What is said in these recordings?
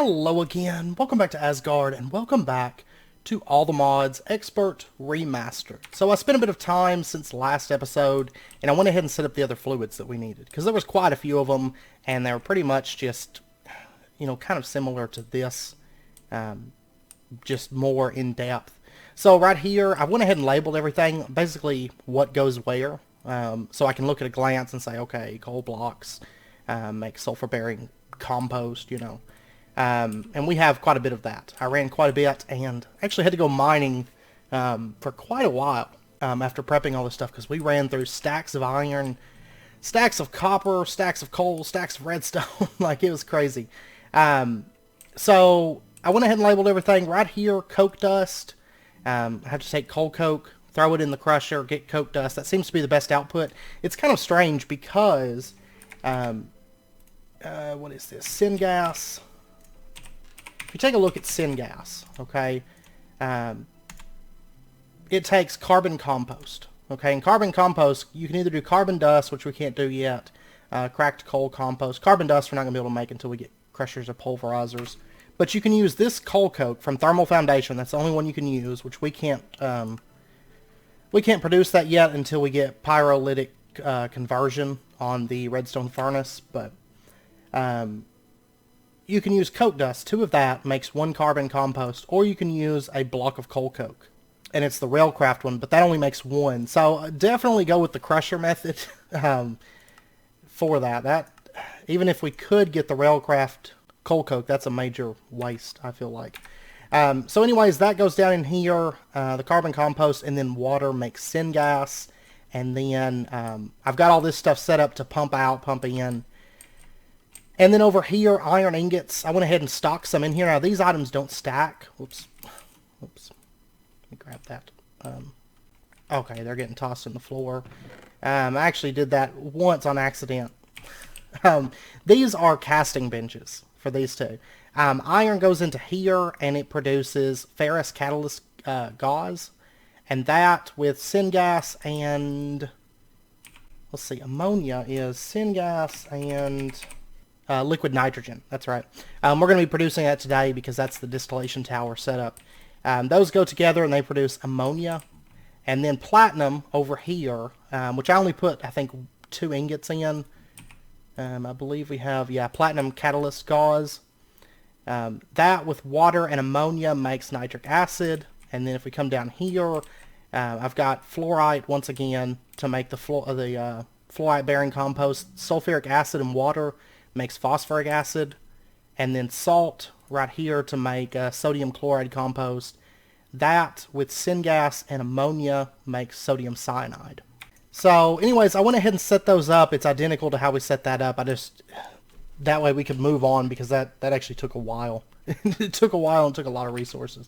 Hello again, welcome back to Asgard, and welcome back to All the Mods Expert Remastered. So I spent a bit of time since last episode, and I went ahead and set up the other fluids that we needed, because there was quite a few of them, and they were pretty much just, kind of similar to this, just more in-depth. So right here, I went ahead and labeled everything, basically what goes where, so I can look at a glance and say, okay, coal blocks, make sulfur-bearing compost, and we have quite a bit of that. I ran quite a bit and actually had to go mining for quite a while after prepping all this stuff, because we ran through stacks of iron, stacks of copper, stacks of coal, stacks of redstone. Like, it was crazy. So I went ahead and labeled everything. Right here, coke dust. I have to take coal coke, throw it in the crusher, get coke dust. That seems to be the best output. It's kind of strange because, what is this? Syngas. If you take a look at syngas, okay, it takes carbon compost, okay, and carbon compost, you can either do carbon dust, which we can't do yet, cracked coal compost. Carbon dust we're not going to be able to make until we get crushers or pulverizers, but you can use this coal coke from Thermal Foundation. That's the only one you can use, which we can't produce that yet until we get pyrolytic conversion on the redstone furnace, but you can use coke dust. 2 of that makes 1 carbon compost, or you can use a block of coal coke, and it's the Railcraft one, but that only makes 1. So definitely go with the crusher method for that. Even if we could get the Railcraft coal coke, that's a major waste, I feel like. So anyways, that goes down in here, the carbon compost, and then water makes syngas, and then I've got all this stuff set up to pump out, pump in. And then over here, iron ingots. I went ahead and stocked some in here. Now, these items don't stack. Whoops. Let me grab that. Okay, they're getting tossed in the floor. I actually did that once on accident. These are casting benches for these 2. Iron goes into here, and it produces ferrous catalyst gauze. And that with syngas and, let's see, ammonia is syngas and liquid nitrogen. That's right. We're going to be producing that today because that's the distillation tower setup. Those go together and they produce ammonia. And then platinum over here, which I only put, I think, 2 ingots in. I believe we have, platinum catalyst gauze. That with water and ammonia makes nitric acid. And then if we come down here, I've got fluorite once again to make the fluorite-bearing compost. Sulfuric acid and water makes phosphoric acid, and then salt right here to make sodium chloride compost. That with syngas and ammonia makes sodium cyanide. So anyways, I went ahead and set those up. It's identical to how we set that up. That way we could move on, because that actually took a while. It took a while and took a lot of resources.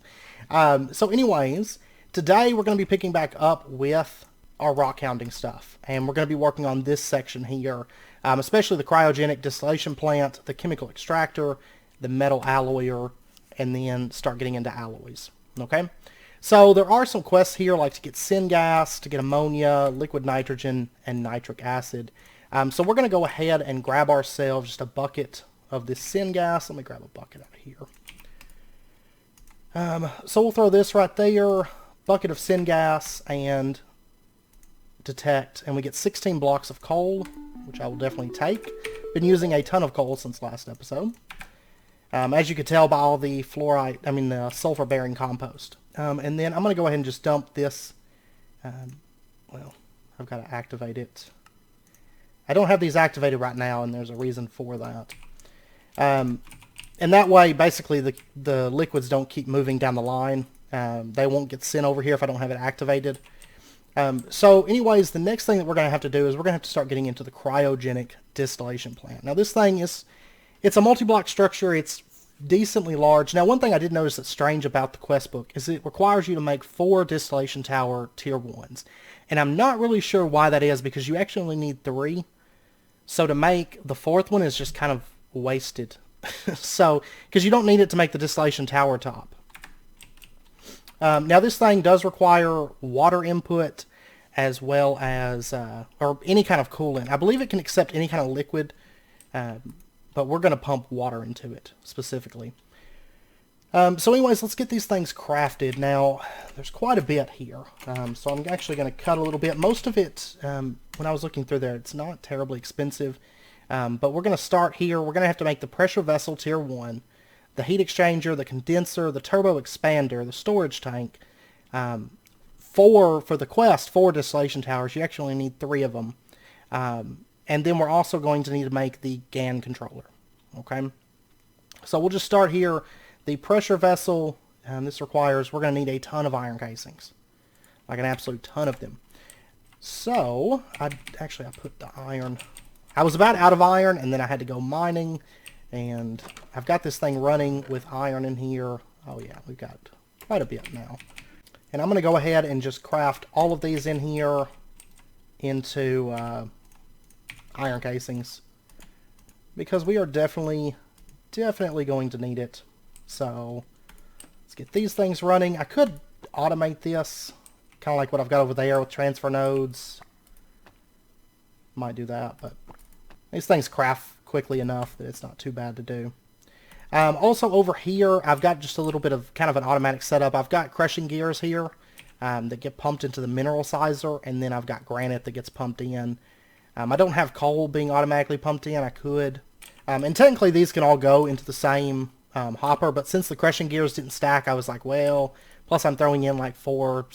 So anyways, today we're going to be picking back up with our rockhounding stuff, and we're going to be working on this section here, especially the cryogenic distillation plant, the chemical extractor, the metal alloyer, and then start getting into alloys. Okay, so there are some quests here, like to get syngas, to get ammonia, liquid nitrogen, and nitric acid. So we're going to go ahead and grab ourselves just a bucket of this syngas. Let me grab a bucket out of here. So we'll throw this right there, bucket of syngas, and detect, and we get 16 blocks of coal, which I will definitely take. Been using a ton of coal since last episode, as you could tell by all the the sulfur-bearing compost. And then I'm going to go ahead and just dump this. Well, I've got to activate it. I don't have these activated right now, and there's a reason for that. And that way, basically, the liquids don't keep moving down the line. They won't get sent over here if I don't have it activated. So anyways, the next thing that we're going to have to do is we're going to have to start getting into the cryogenic distillation plant. Now this thing it's a multi-block structure. It's decently large. Now one thing I did notice that's strange about the quest book is it requires you to make 4 distillation tower tier 1s. And I'm not really sure why that is, because you actually only need 3. So to make the 4th one is just kind of wasted. So, because you don't need it to make the distillation tower top. Now this thing does require water input as well as, or any kind of coolant. I believe it can accept any kind of liquid but we're going to pump water into it specifically. So anyways, let's get these things crafted. Now, there's quite a bit here. So I'm actually going to cut a little bit. Most of it, when I was looking through there, it's not terribly expensive. But we're going to start here. We're going to have to make the pressure vessel tier 1, the heat exchanger, the condenser, the turbo expander, the storage tank. For the quest, 4 distillation towers. You actually need 3 of them. And then we're also going to need to make the GAN controller. Okay? So we'll just start here. The pressure vessel, we're going to need a ton of iron casings. Like an absolute ton of them. So, I put the iron... I was about out of iron, and then I had to go mining, and I've got this thing running with iron in here. Oh yeah, we've got quite a bit now. And I'm going to go ahead and just craft all of these in here into iron casings, because we are definitely going to need it. So, let's get these things running. I could automate this, kind of like what I've got over there with transfer nodes. Might do that, but these things craft quickly enough that it's not too bad to do. Also over here, I've got just a little bit of kind of an automatic setup. I've got crushing gears here that get pumped into the mineral sizer, and then I've got granite that gets pumped in. I don't have coal being automatically pumped in. I could. And technically these can all go into the same hopper, but since the crushing gears didn't stack, I was like, well, plus I'm throwing in like 4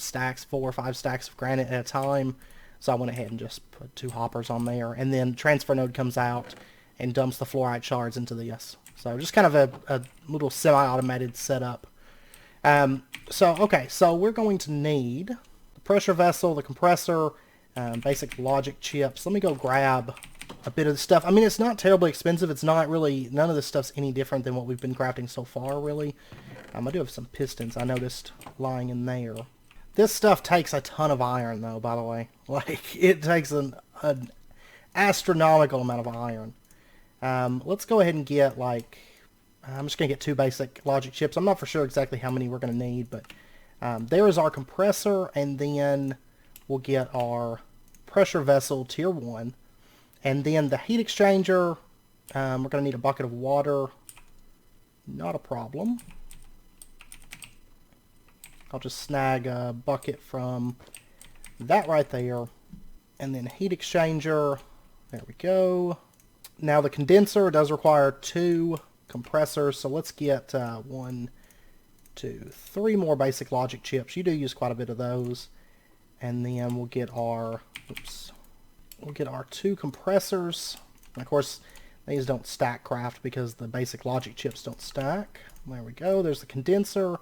or 5 stacks of granite at a time. So I went ahead and just put 2 hoppers on there. And then transfer node comes out and dumps the fluorite shards into this. So just kind of a little semi-automated setup. So we're going to need the pressure vessel, the compressor, basic logic chips. Let me go grab a bit of the stuff. I mean, it's not terribly expensive. It's not really, none of this stuff's any different than what we've been crafting so far, really. I do have some pistons I noticed lying in there. This stuff takes a ton of iron, though, by the way. Like, it takes an astronomical amount of iron. Let's go ahead and get, like, I'm just going to get 2 basic logic chips. I'm not for sure exactly how many we're going to need, but there is our compressor, and then we'll get our pressure vessel tier 1. And then the heat exchanger, we're going to need a bucket of water. Not a problem. I'll just snag a bucket from that right there. And then heat exchanger. There we go. Now the condenser does require 2 compressors. So let's get 1, 2, 3 more basic logic chips. You do use quite a bit of those. And then we'll get our, we'll get our 2 compressors. And of course, these don't stack craft because the basic logic chips don't stack. There we go. There's the condenser.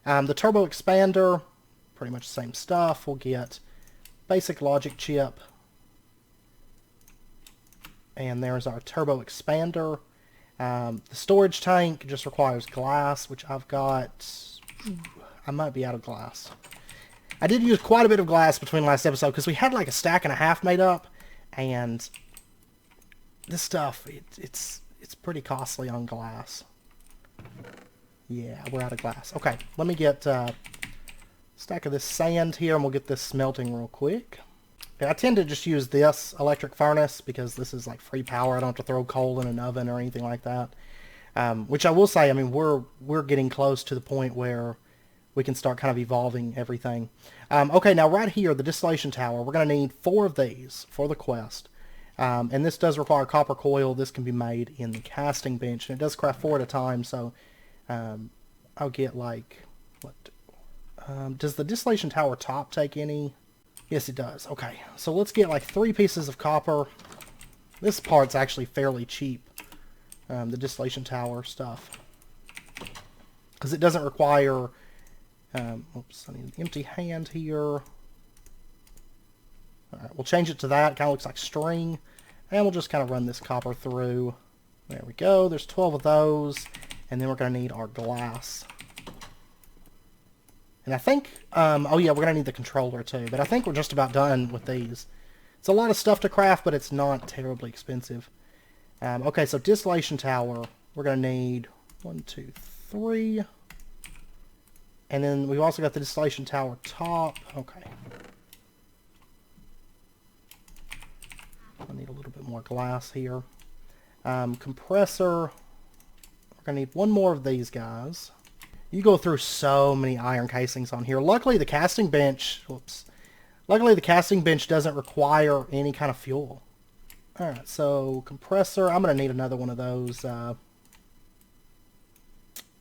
The turbo expander, pretty much the same stuff. We'll get basic logic chip. And there's our turbo expander. The storage tank just requires glass, which I've got. I might be out of glass. I did use quite a bit of glass between last episode because we had like a stack and a half made up. And this stuff, it's pretty costly on glass. Yeah, we're out of glass. Okay, let me get a stack of this sand here, and we'll get this smelting real quick. Okay, I tend to just use this electric furnace because this is like free power. I don't have to throw coal in an oven or anything like that. Which I will say, I mean, we're getting close to the point where we can start kind of evolving everything. Okay, now right here, the distillation tower, we're going to need 4 of these for the quest. And this does require copper coil. This can be made in the casting bench, and it does craft 4 at a time, so I'll get like, what, does the distillation tower top take any? Yes, it does. Okay, so let's get like 3 pieces of copper. This part's actually fairly cheap, the distillation tower stuff, because it doesn't require, oops, I need an empty hand here. Alright, we'll change it to that. It kind of looks like string, and we'll just kind of run this copper through. There we go. There's 12 of those. And then we're going to need our glass. And I think, oh yeah, we're going to need the controller too. But I think we're just about done with these. It's a lot of stuff to craft, but it's not terribly expensive. Okay, so distillation tower, we're going to need 1, 2, 3. And then we've also got the distillation tower top. Okay. I need a little bit more glass here. Compressor. We're going to need one more of these guys. You go through so many iron casings on here. Luckily, the casting bench... Whoops. Luckily, the casting bench doesn't require any kind of fuel. Alright, so compressor. I'm going to need another one of those.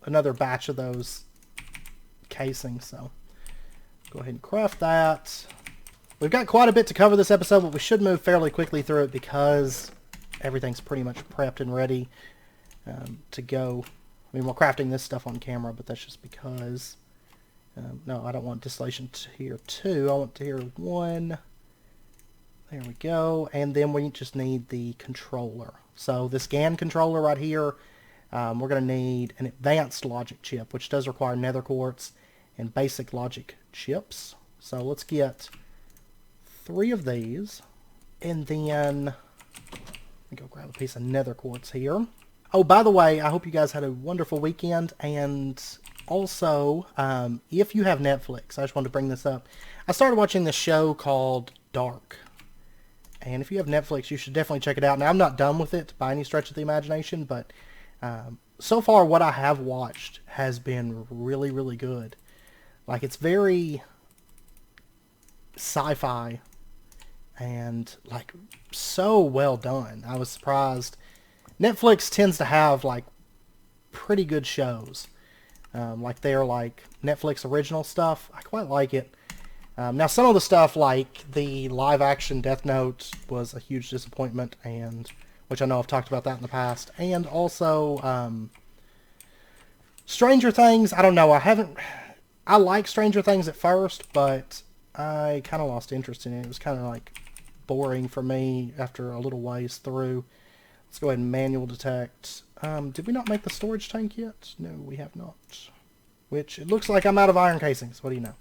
Another batch of those casings. So, go ahead and craft that. We've got quite a bit to cover this episode, but we should move fairly quickly through it because everything's pretty much prepped and ready to go. I mean, we're crafting this stuff on camera, but that's just because... no, I don't want distillation tier 2. I want tier 1. There we go. And then we just need the controller. So this GAN controller right here, we're going to need an advanced logic chip, which does require nether quartz and basic logic chips. So let's get 3 of these. And then, let me go grab a piece of nether quartz here. Oh, by the way, I hope you guys had a wonderful weekend. And also, if you have Netflix, I just wanted to bring this up. I started watching this show called Dark. And if you have Netflix, you should definitely check it out. Now, I'm not done with it by any stretch of the imagination, but so far what I have watched has been really, really good. Like, it's very sci-fi and, like, so well done. I was surprised. Netflix tends to have, like, pretty good shows. Like, they're, like, Netflix original stuff. I quite like it. Now, some of the stuff, like the live-action Death Note, was a huge disappointment, and which I know I've talked about that in the past. And also, Stranger Things, I don't know. I like Stranger Things at first, but I kind of lost interest in it. It was kind of, like, boring for me after a little ways through. Let's go ahead and manual detect. Did we not make the storage tank yet? No, we have not. Which, it looks like I'm out of iron casings. What do you know?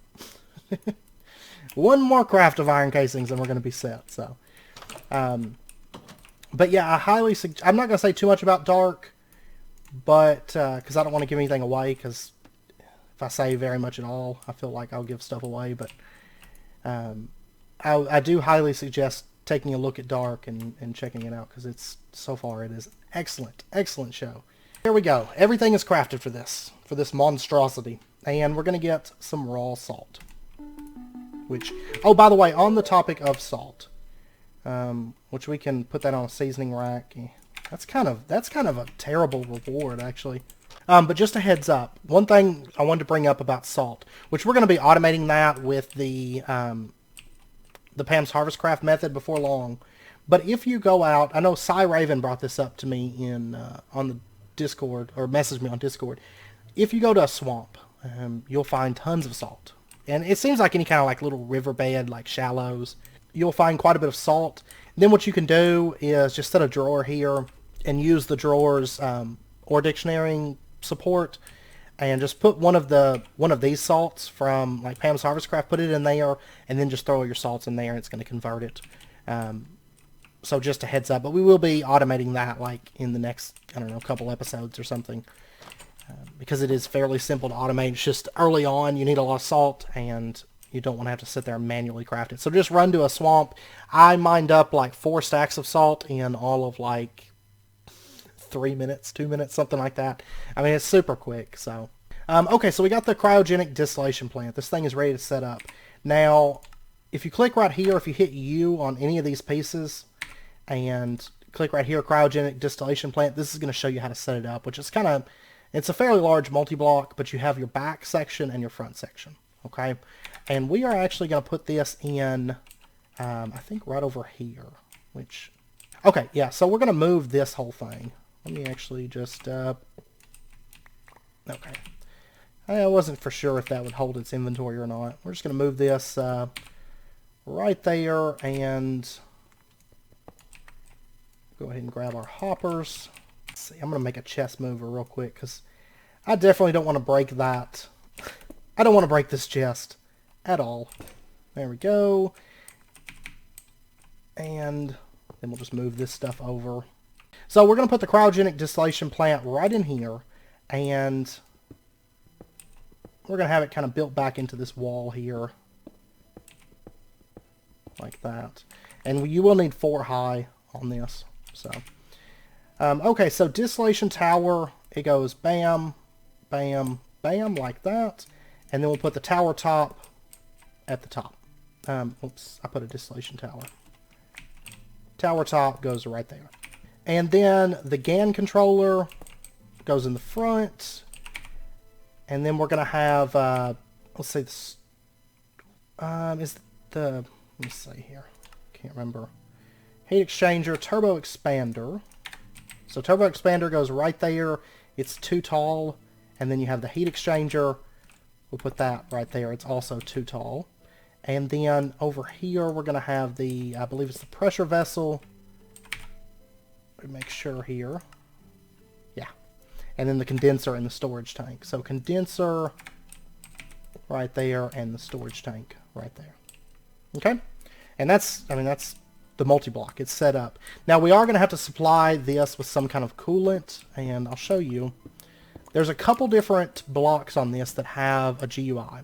One more craft of iron casings and we're going to be set. So, but yeah, I highly suggest... I'm not going to say too much about Dark, but because I don't want to give anything away, because if I say very much at all, I feel like I'll give stuff away. But I do highly suggest taking a look at Dark and checking it out, because it's, so far, it is excellent. Excellent show. Here we go. Everything is crafted for this monstrosity. And we're going to get some raw salt. Which, oh, by the way, on the topic of salt, which we can put that on a seasoning rack. That's kind of a terrible reward, actually. But just a heads up, one thing I wanted to bring up about salt, which we're going to be automating that with the Pam's Harvest Craft method before long. But if you go out, I know Cy Raven brought this up to me in on the Discord, or messaged me on Discord. If you go to a swamp, you'll find tons of salt. And it seems like any kind of like little riverbed, like shallows, you'll find quite a bit of salt. Then what you can do is just set a drawer here and use the drawer's ore dictionary support, and just put one of these salts from like Pam's Harvest Craft, put it in there, and then just throw your salts in there, and it's going to convert it. So just a heads up, but we will be automating that like in the next, I don't know, couple episodes or something. Because it is fairly simple to automate. It's just early on, you need a lot of salt, and you don't want to have to sit there and manually craft it. So just run to a swamp. I mined up like 4 stacks of salt in all of like 3 minutes, 2 minutes, something like that. I mean, it's super quick. So, okay, so we got the cryogenic distillation plant. This thing is ready to set up. Now, if you click right here, if you hit U on any of these pieces, and click right here, cryogenic distillation plant, this is going to show you how to set it up, which is kind of... It's a fairly large multi-block, but you have your back section and your front section, okay? And we are actually going to put this in, I think right over here, which... Okay, yeah, so we're going to move this whole thing. Let me actually just, okay. I wasn't for sure if that would hold its inventory or not. We're just going to move this right there, and go ahead and grab our hoppers. See, I'm going to make a chest mover real quick, because I definitely don't want to break that. I don't want to break this chest at all. There we go. And then we'll just move this stuff over. So we're going to put the cryogenic distillation plant right in here, and we're going to have it kind of built back into this wall here. Like that. And you will need 4 high on this, so... Okay, so distillation tower, it goes bam, bam, bam, like that. And then we'll put the tower top at the top. Oops, I put a distillation tower. Tower top goes right there. And then the GAN controller goes in the front. And then we're going to have, let's see, this, is the, let me see here. Can't remember. Heat exchanger, turbo expander. So turbo expander goes right there. It's too tall. And then you have the heat exchanger. We'll put that right there. It's also too tall. And then over here we're going to have the, I believe it's the pressure vessel. Let me make sure here. Yeah. And then the condenser and the storage tank. So condenser right there and the storage tank right there. Okay? And that's, I mean, that's the multi-block. It's set up. Now we are going to have to supply this with some kind of coolant, and I'll show you. There's a couple different blocks on this that have a GUI.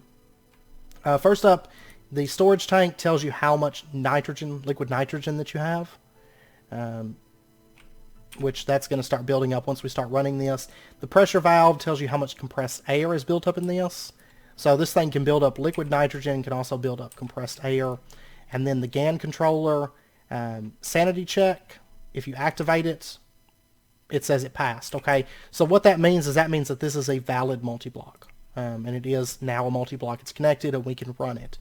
First up, the storage tank tells you how much nitrogen, liquid nitrogen that you have, which that's going to start building up once we start running this. The pressure valve tells you how much compressed air is built up in this. So this thing can build up liquid nitrogen, can also build up compressed air. And then the GAN controller, sanity check, if you activate it, it says it passed, okay? So what that means is that this is a valid multi-block. And it is now a multi-block. It's connected and we can run it.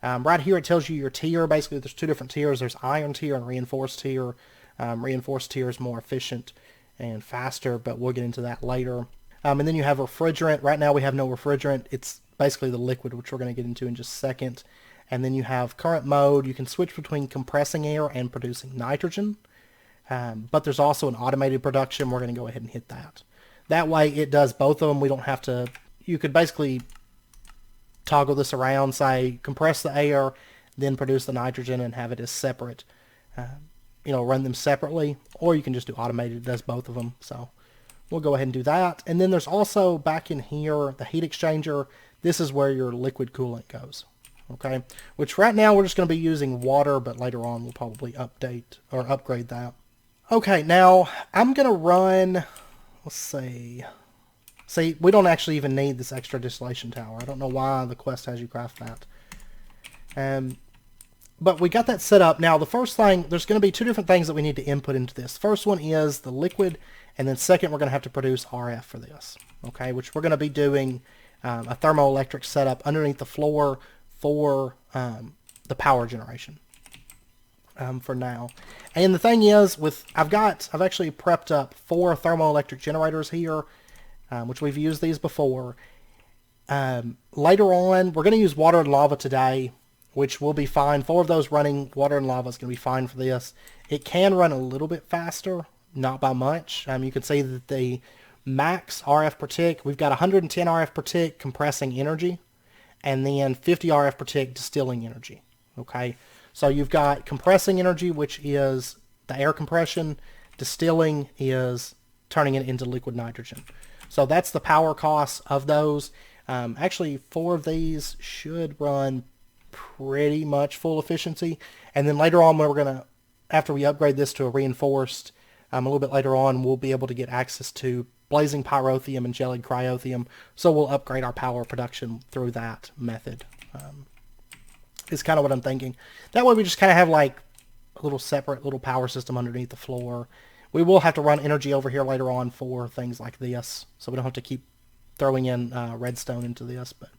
Right here it tells you your tier. Basically there's two different tiers. There's iron tier and reinforced tier. Reinforced tier is more efficient and faster, but we'll get into that later. And then you have refrigerant. Right now we have no refrigerant. It's basically the liquid, which we're going to get into in just a second. And then you have current mode. You can switch between compressing air and producing nitrogen. But there's also an automated production. We're going to go ahead and hit that. That way it does both of them. We don't have to... You could basically toggle this around, say compress the air, then produce the nitrogen and have it as separate. Run them separately. Or you can just do automated. It does both of them. So we'll go ahead and do that. And then there's also back in here the heat exchanger. This is where your liquid coolant goes. Okay, which right now we're just going to be using water, but later on we'll probably update or upgrade that. Okay, now I'm going to run, let's see, we don't actually even need this extra distillation tower. I don't know why the quest has you craft that. But we got that set up. Now the first thing, there's going to be two different things that we need to input into this. First one is the liquid, and then second we're going to have to produce RF for this. Okay, which we're going to be doing a thermoelectric setup underneath the floor for the power generation for now. And the thing is, I've actually prepped up 4 thermoelectric generators here, which we've used these before. Later on, we're going to use water and lava today, which will be fine. 4 of those running water and lava is going to be fine for this. It can run a little bit faster, not by much. You can see that the max RF per tick, we've got 110 RF per tick compressing energy, and then 50 RF per tick distilling energy. Okay, so you've got compressing energy, which is the air compression. Distilling is turning it into liquid nitrogen. So that's the power cost of those. Actually, 4 of these should run pretty much full efficiency. And then later on, after we upgrade this to a reinforced, a little bit later on, we'll be able to get access to blazing pyrotheum and jellied cryotheum. So we'll upgrade our power production through that method. Is kind of what I'm thinking. That way we just kind of have like a little separate little power system underneath the floor. We will have to run energy over here later on for things like this, so we don't have to keep throwing in redstone into this. But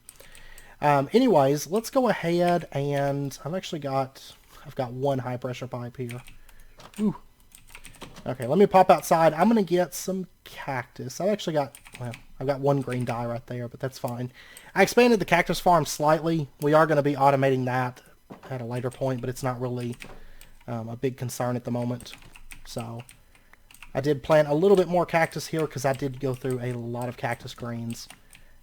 anyways, let's go ahead, and I've got 1 high pressure pipe here. Ooh. Okay, let me pop outside. I'm going to get some cactus. I've got 1 green dye right there, but that's fine. I expanded the cactus farm slightly. We are going to be automating that at a later point, but it's not really a big concern at the moment. So I did plant a little bit more cactus here because I did go through a lot of cactus greens.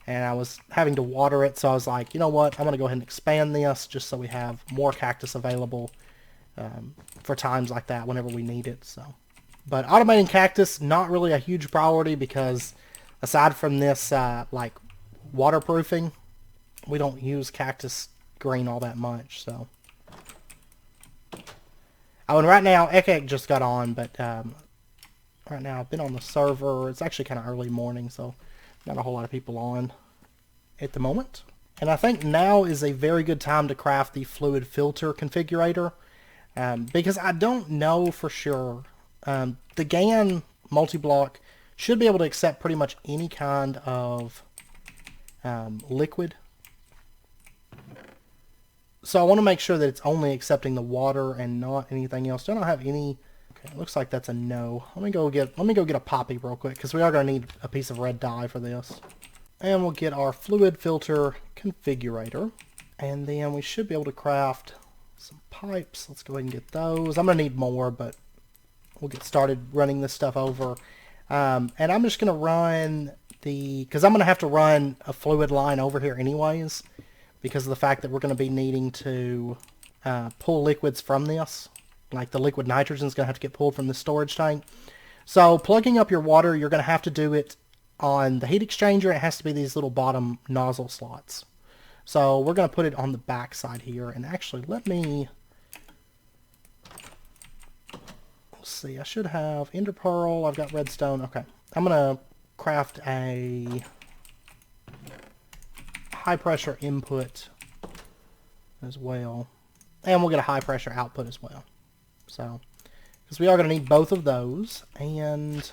And I was having to water it, so I was like, you know what, I'm going to go ahead and expand this just so we have more cactus available for times like that whenever we need it. But automating cactus, not really a huge priority because aside from this like waterproofing, we don't use cactus green all that much. So, oh, and right now Ekek just got on, but right now. I've been on the server. It's actually kind of early morning, so not a whole lot of people on at the moment. And I think now is a very good time to craft the fluid filter configurator, because I don't know for sure. The GAN multi-block should be able to accept pretty much any kind of liquid. So I want to make sure that it's only accepting the water and not anything else. Don't I have any? Okay, it looks like that's a no. Let me go get a poppy real quick, because we are going to need a piece of red dye for this. And we'll get our fluid filter configurator. And then we should be able to craft some pipes. Let's go ahead and get those. I'm going to need more, but we'll get started running this stuff over. And I'm just going to run because I'm going to have to run a fluid line over here anyways, because of the fact that we're going to be needing to pull liquids from this. Like the liquid nitrogen is going to have to get pulled from the storage tank. So plugging up your water, you're going to have to do it on the heat exchanger. It has to be these little bottom nozzle slots. So we're going to put it on the back side here. And actually, let's see. I should have ender pearl. I've got redstone. Okay. I'm going to craft a high pressure input as well. And we'll get a high pressure output as well. So, because we are going to need both of those. And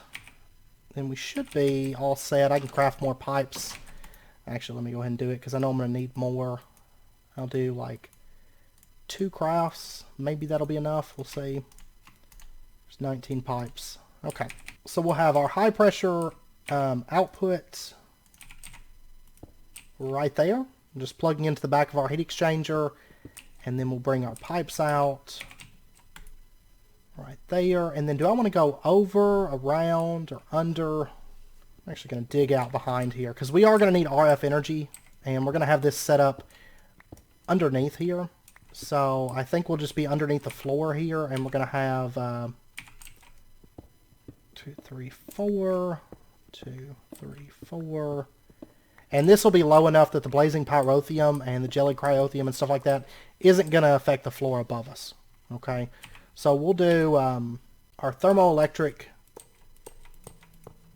then we should be all set. I can craft more pipes. Actually, let me go ahead and do it, because I know I'm going to need more. I'll do like 2 crafts. Maybe that'll be enough. We'll see. There's 19 pipes. Okay. So we'll have our high pressure output right there. I'm just plugging into the back of our heat exchanger. And then we'll bring our pipes out right there. And then do I want to go over, around, or under? I'm actually going to dig out behind here, because we are going to need RF energy, and we're going to have this set up underneath here. So I think we'll just be underneath the floor here, and we're going to have 2, 3, 4, 2, 3, 4. And this will be low enough that the blazing pyrotheum and the jelly cryotheum and stuff like that isn't going to affect the floor above us. Okay, so we'll do our thermoelectric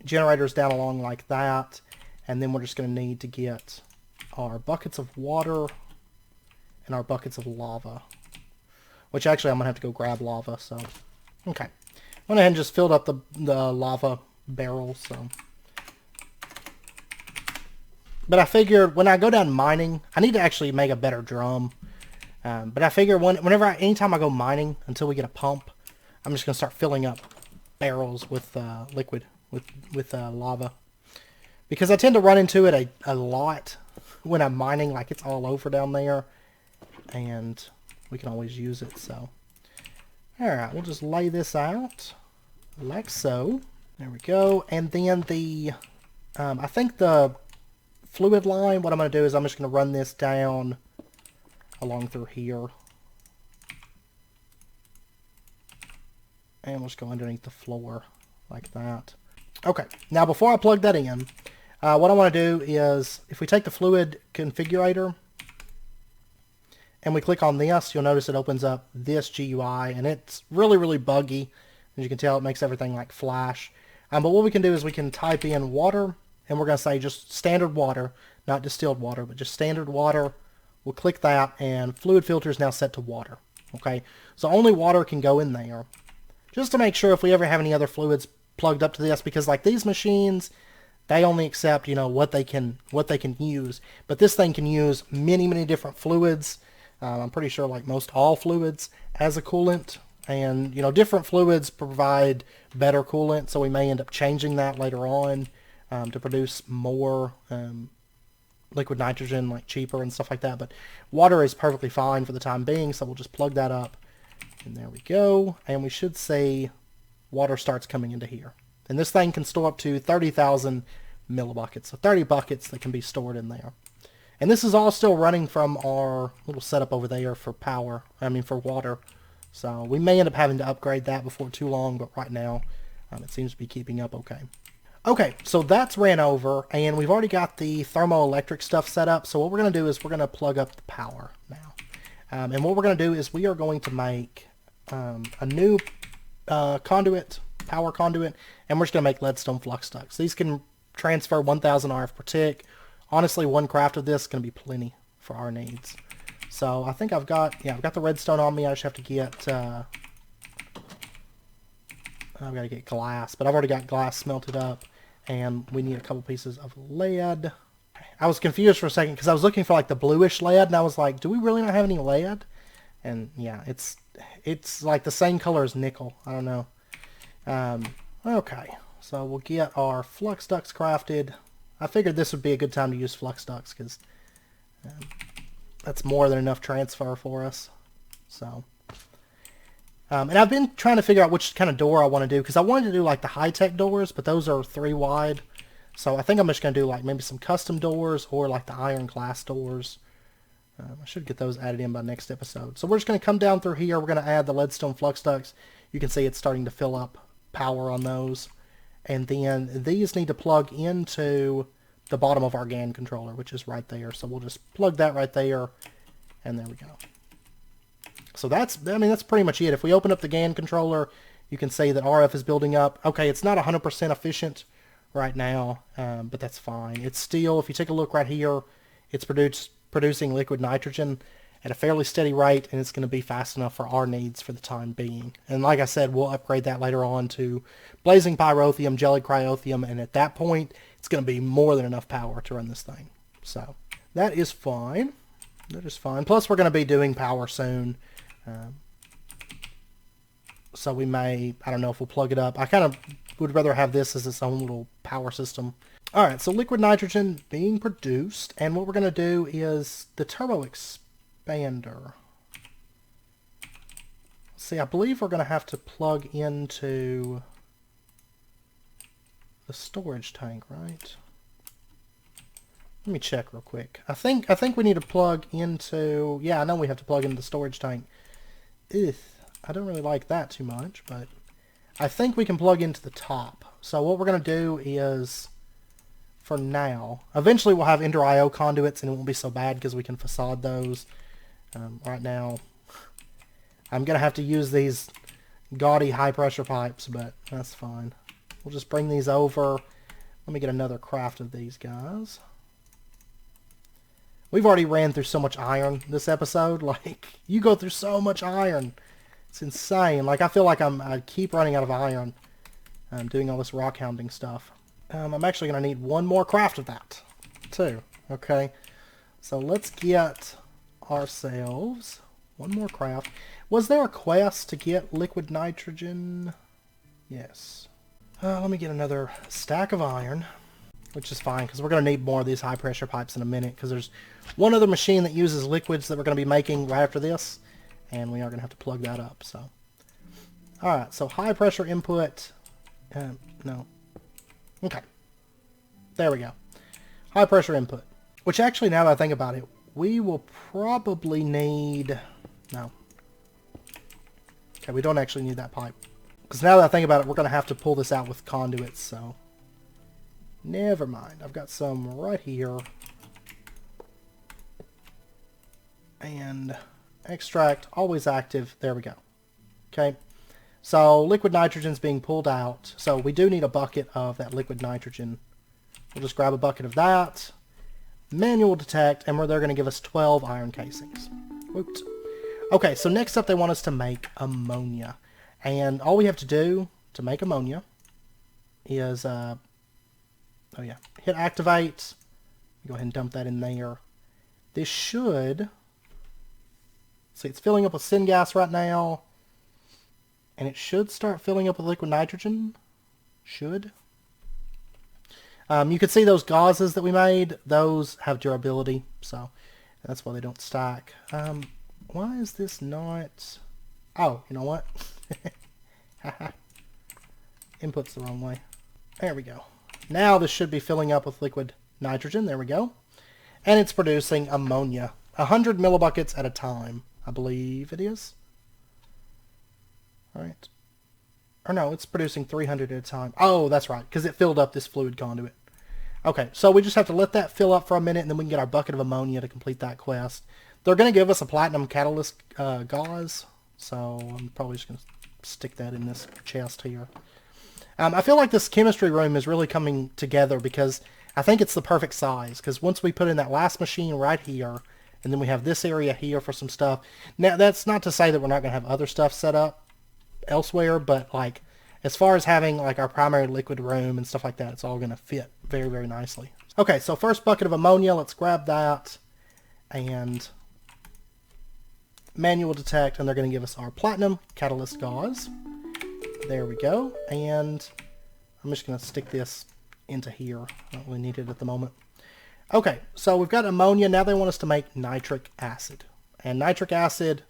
generators down along like that, and then we're just going to need to get our buckets of water and our buckets of lava, which actually I'm going to have to go grab lava. So okay, I went ahead and just filled up the lava barrels. So, but I figured when I go down mining, I need to actually make a better drum. But I figure anytime I go mining until we get a pump, I'm just going to start filling up barrels with liquid, with lava. Because I tend to run into it a lot when I'm mining, like it's all over down there. And we can always use it, so. Alright, we'll just lay this out like so. There we go. And then I think the fluid line, what I'm going to do is I'm just going to run this down along through here. And we'll just go underneath the floor like that. Okay, now before I plug that in, what I want to do is, if we take the fluid configurator and we click on this, you'll notice it opens up this GUI, and it's really, really buggy. As you can tell, it makes everything like flash. But what we can do is we can type in water, and we're going to say just standard water, not distilled water, but just standard water. We'll click that, and fluid filter is now set to water. Okay, so only water can go in there, just to make sure if we ever have any other fluids plugged up to this, because like these machines, they only accept, what they can use, but this thing can use many, many different fluids. I'm pretty sure like most all fluids as a coolant, and different fluids provide better coolant, so we may end up changing that later on to produce more liquid nitrogen, like cheaper and stuff like that. But water is perfectly fine for the time being, so we'll just plug that up, and there we go. And we should see water starts coming into here, and this thing can store up to 30,000 millibuckets, so 30 buckets that can be stored in there. And this is all still running from our little setup over there for for water. So we may end up having to upgrade that before too long, but right now it seems to be keeping up okay. Okay, so that's ran over, and we've already got the thermoelectric stuff set up. So what we're going to do is we're going to plug up the power now. And what we're going to do is we are going to make a new conduit power conduit, and we're just going to make leadstone flux ducts. These can transfer 1,000 RF per tick. Honestly, one craft of this is going to be plenty for our needs. So I think I've got the redstone on me. I just have to get, I've got to get glass, but I've already got glass smelted up, and we need a couple pieces of lead. I was confused for a second because I was looking for like the bluish lead, and I was like, do we really not have any lead? And yeah, it's like the same color as nickel. I don't know. Okay, so we'll get our flux ducts crafted. I figured this would be a good time to use flux ducts because that's more than enough transfer for us. So, and I've been trying to figure out which kind of door I want to do because I wanted to do like the high-tech doors, but those are 3 wide. So I think I'm just going to do like maybe some custom doors or like the iron glass doors. I should get those added in by next episode. So we're just going to come down through here. We're going to add the leadstone flux ducts. You can see it's starting to fill up power on those. And then these need to plug into the bottom of our GAN controller, which is right there. So we'll just plug that right there. And there we go. So that's pretty much it. If we open up the GAN controller, you can see that RF is building up. Okay, it's not 100% efficient right now, but that's fine. It's still, if you take a look right here, it's producing liquid nitrogen at a fairly steady rate, and it's going to be fast enough for our needs for the time being. And like I said, we'll upgrade that later on to blazing pyrotheum, jelly cryothium, and at that point, it's going to be more than enough power to run this thing. So that is fine. That is fine. Plus, we're going to be doing power soon. So we may, I don't know if we'll plug it up. I kind of would rather have this as its own little power system. Alright, so liquid nitrogen being produced, and what we're going to do is the turbo expander. See, I believe we're going to have to plug into the storage tank, right? Let me check real quick. I think we need to plug into, yeah, I know we have to plug into the storage tank. Ugh, I don't really like that too much, but I think we can plug into the top. So what we're going to do is, for now, eventually we'll have Ender IO conduits and it won't be so bad because we can facade those. Right now, I'm going to have to use these gaudy high pressure pipes, but that's fine. We'll just bring these over. Let me get another craft of these guys. We've already ran through so much iron this episode. Like, you go through so much iron. It's insane. Like, I feel like I keep running out of iron. I'm doing all this rockhounding stuff. I'm actually going to need one more craft of that, too. Okay? So let's get ourselves one more craft. Was there a quest to get liquid nitrogen? Yes. Let me get another stack of iron, which is fine, because we're going to need more of these high-pressure pipes in a minute, because there's one other machine that uses liquids that we're going to be making right after this, and we are going to have to plug that up. So, alright, so high-pressure input. No. Okay. There we go. High-pressure input. Which actually, now that I think about it, we will probably need... No. Okay, we don't actually need that pipe. Because now that I think about it, we're going to have to pull this out with conduits, so... Never mind. I've got some right here. And extract, always active. There we go. Okay. So liquid nitrogen's being pulled out. So we do need a bucket of that liquid nitrogen. We'll just grab a bucket of that. Manual detect, and they're going to give us 12 iron casings. Whoops. Okay, so next up they want us to make ammonia. And all we have to do to make ammonia is... oh yeah, hit activate. Go ahead and dump that in there. This should... See, it's filling up with syngas right now. And it should start filling up with liquid nitrogen. Should. You can see those gauzes that we made. Those have durability. So, that's why they don't stack. Why is this not... Oh, you know what? Input's the wrong way. There we go. Now this should be filling up with liquid nitrogen. There we go. And it's producing ammonia. 100 millibuckets at a time, I believe it is. Alright. Or no, it's producing 300 at a time. Oh, that's right, because it filled up this fluid conduit. Okay, so we just have to let that fill up for a minute, and then we can get our bucket of ammonia to complete that quest. They're going to give us a platinum catalyst gauze, so I'm probably just going to stick that in this chest here. I feel like this chemistry room is really coming together because I think it's the perfect size. Because once we put in that last machine right here, and then we have this area here for some stuff. Now, that's not to say that we're not going to have other stuff set up elsewhere, but like as far as having like our primary liquid room and stuff like that, it's all going to fit very, very nicely. Okay, so first bucket of ammonia, let's grab that and manual detect, and they're going to give us our platinum catalyst gauze. There we go, and I'm just going to stick this into here. I don't really need it at the moment. Okay, so we've got ammonia. Now they want us to make nitric acid. And nitric acid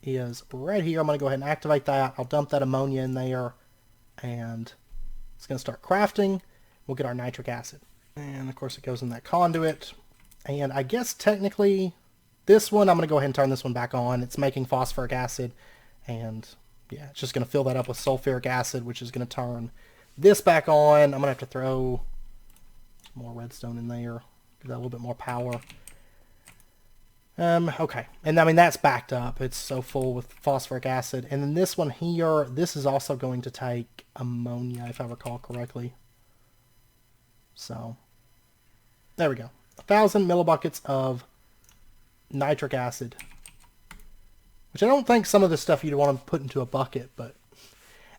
is right here. I'm going to go ahead and activate that. I'll dump that ammonia in there, and it's going to start crafting. We'll get our nitric acid. And, of course, it goes in that conduit. And I guess technically this one, I'm going to go ahead and turn this one back on. It's making phosphoric acid, and yeah, it's just going to fill that up with sulfuric acid, which is going to turn this back on. I'm going to have to throw some more redstone in there, give that a little bit more power. Okay, and I mean that's backed up. It's so full with phosphoric acid. And then this one here, this is also going to take ammonia, if I recall correctly. So, there we go. 1,000 millibuckets of nitric acid. Which I don't think some of this stuff you'd want to put into a bucket, but...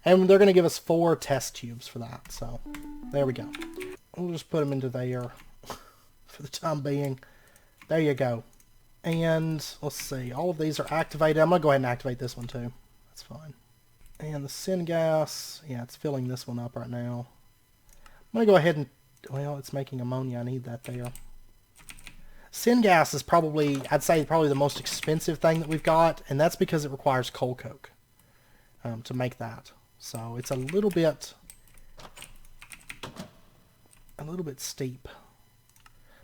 And they're going to give us 4 test tubes for that, so there we go. We'll just put them into there for the time being. There you go. And let's see, all of these are activated. I'm going to go ahead and activate this one too. That's fine. And the syngas, yeah, it's filling this one up right now. I'm going to go ahead and, well, it's making ammonia. I need that there. Syngas is probably, I'd say, probably the most expensive thing that we've got, and that's because it requires coal coke to make that. So it's a little bit steep.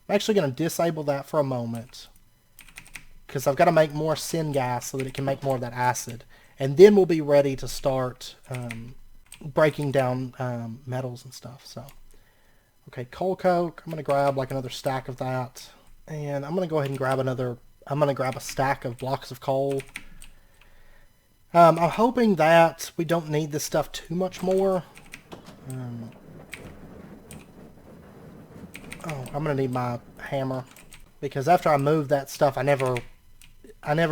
I'm actually going to disable that for a moment because I've got to make more syngas so that it can make more of that acid, and then we'll be ready to start breaking down metals and stuff. So, okay, coal coke. I'm going to grab like another stack of that, and I'm going to go ahead and grab another. I'm going to grab a stack of blocks of coal. I'm hoping that we don't need this stuff too much more. Oh, I'm going to need my hammer, because after I moved that stuff, I never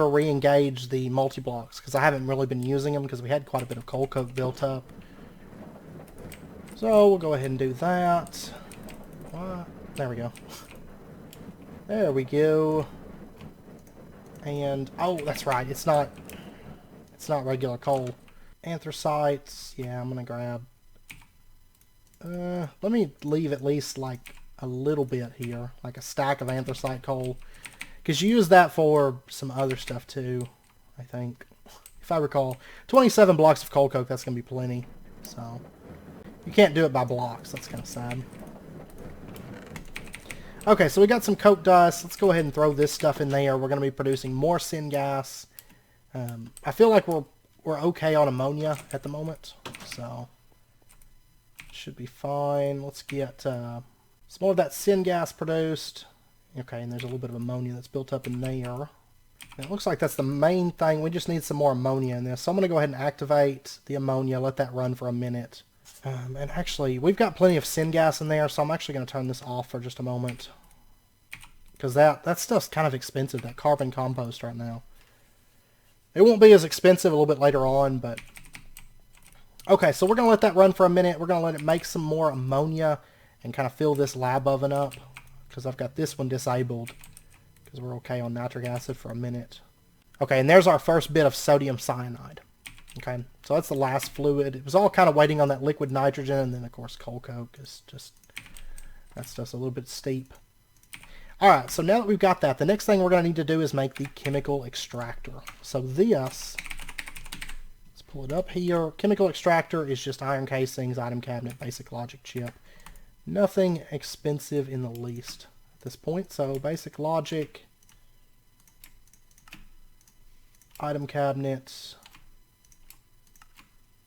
re-engaged the multi-blocks, because I haven't really been using them, because we had quite a bit of coal coke built up. So we'll go ahead and do that. There we go. There we go. And, oh, that's right, it's not regular coal. Anthracites, yeah, I'm going to grab... let me leave at least, like, a little bit here. Like a stack of anthracite coal. Because you use that for some other stuff, too, I think. If I recall. 27 blocks of coal coke, that's going to be plenty. So, you can't do it by blocks. That's kind of sad. Okay, so we got some coke dust. Let's go ahead and throw this stuff in there. We're going to be producing more syngas. I feel like we're okay on ammonia at the moment, so should be fine. Let's get some more of that syngas produced. Okay, and there's a little bit of ammonia that's built up in there. And it looks like that's the main thing. We just need some more ammonia in this. So I'm going to go ahead and activate the ammonia, let that run for a minute. And actually, we've got plenty of syngas in there, so I'm actually going to turn this off for just a moment. Because that stuff's kind of expensive, that carbon compost right now. It won't be as expensive a little bit later on, but... Okay, so we're going to let that run for a minute. We're going to let it make some more ammonia and kind of fill this lab oven up. Because I've got this one disabled. Because we're okay on nitric acid for a minute. Okay, and there's our first bit of sodium cyanide. Okay, so that's the last fluid. It was all kind of waiting on that liquid nitrogen, and then, of course, coal coke is just... That stuff's a little bit steep. Alright, so now that we've got that, the next thing we're going to need to do is make the chemical extractor. So this, let's pull it up here. Chemical extractor is just iron casings, item cabinet, basic logic chip. Nothing expensive in the least at this point. So basic logic, item cabinet,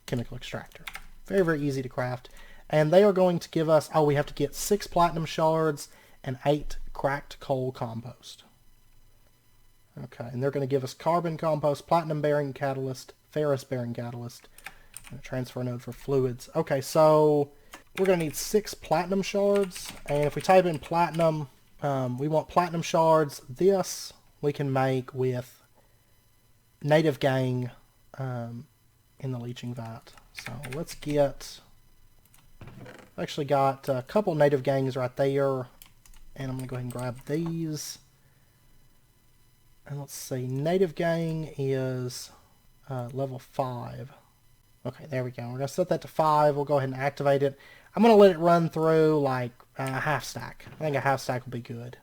chemical extractor. Very, very easy to craft. And they are going to give us, we have to get 6 platinum shards and 8 cracked coal compost. Okay, and they're going to give us carbon compost, platinum bearing catalyst, ferrous bearing catalyst, Transfer node for fluids. Okay, so we're going to need 6 platinum shards. And if we type in platinum, we want platinum shards. This we can make with native gang in the leaching vat. So let's get... I've actually got a couple native gangs right there. And I'm going to go ahead and grab these. And let's see, native gang is level 5. Okay, there we go. We're going to set that to 5. We'll go ahead and activate it. I'm going to let it run through like a half stack. I think a half stack will be good.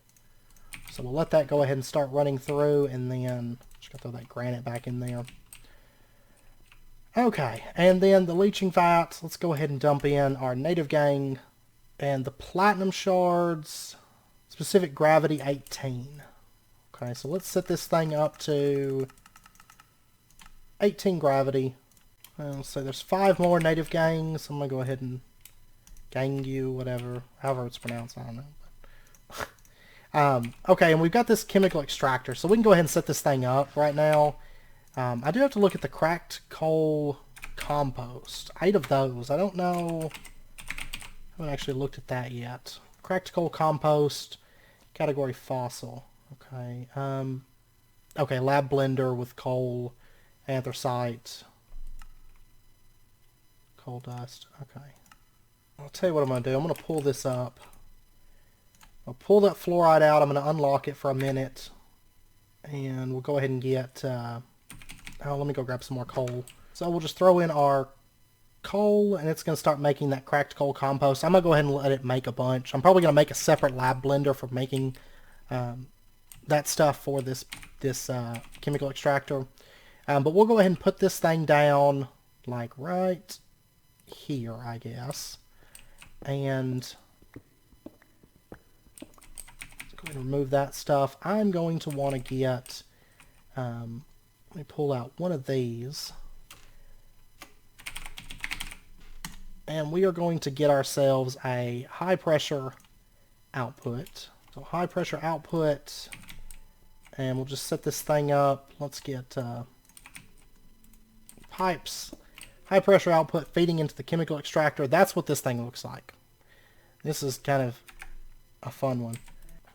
So we'll let that go ahead and start running through, and then just going to throw that granite back in there. Okay, and then the leaching vat. Let's go ahead and dump in our native gang and the platinum shards. Specific gravity 18. Okay, so let's set this thing up to 18 gravity. So there's 5 more native gangs. I'm going to go ahead and gang you, whatever, however it's pronounced, I don't know. Okay, and we've got this chemical extractor, so we can go ahead and set this thing up right now. I do have to look at the cracked coal compost. 8 of those. I don't know. I haven't actually looked at that yet. Cracked coal compost, category fossil. Okay. Okay, lab blender with coal, anthracite, coal dust. Okay. I'll tell you what I'm going to do. I'm going to pull this up. I'll pull that fluoride out. I'm going to unlock it for a minute. And we'll go ahead and get... oh, let me go grab some more coal. So we'll just throw in our coal, and it's going to start making that cracked coal compost. I'm going to go ahead and let it make a bunch. I'm probably going to make a separate lab blender for making that stuff for this chemical extractor. But we'll go ahead and put this thing down, like right here, I guess. And let's go ahead and remove that stuff. I'm going to want to get... let me pull out one of these. And we are going to get ourselves a high pressure output. So high pressure output, and we'll just set this thing up. Let's get pipes. High pressure output feeding into the chemical extractor. That's what this thing looks like. This is kind of a fun one.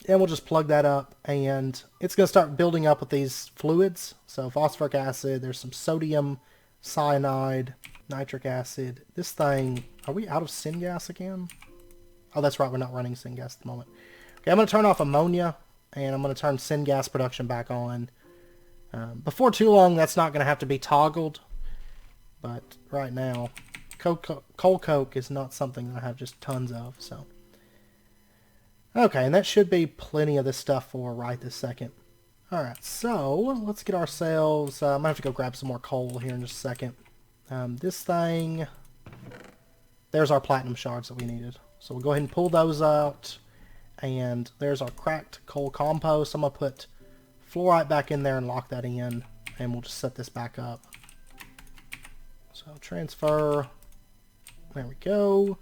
And we'll just plug that up, and it's going to start building up with these fluids. So phosphoric acid, there's some sodium, cyanide, nitric acid. This thing, are we out of syngas again? Oh, that's right, we're not running syngas at the moment. Okay, I'm going to turn off ammonia, and I'm going to turn syngas production back on. Before too long, that's not going to have to be toggled. But right now, coal coke is not something that I have just tons of, so... Okay, and that should be plenty of this stuff for right this second. Alright, so let's get ourselves... I might have to go grab some more coal here in just a second. This thing... There's our platinum shards that we needed. So we'll go ahead and pull those out. And there's our cracked coal compost. I'm going to put fluorite back in there and lock that in. And we'll just set this back up. So transfer. There we go.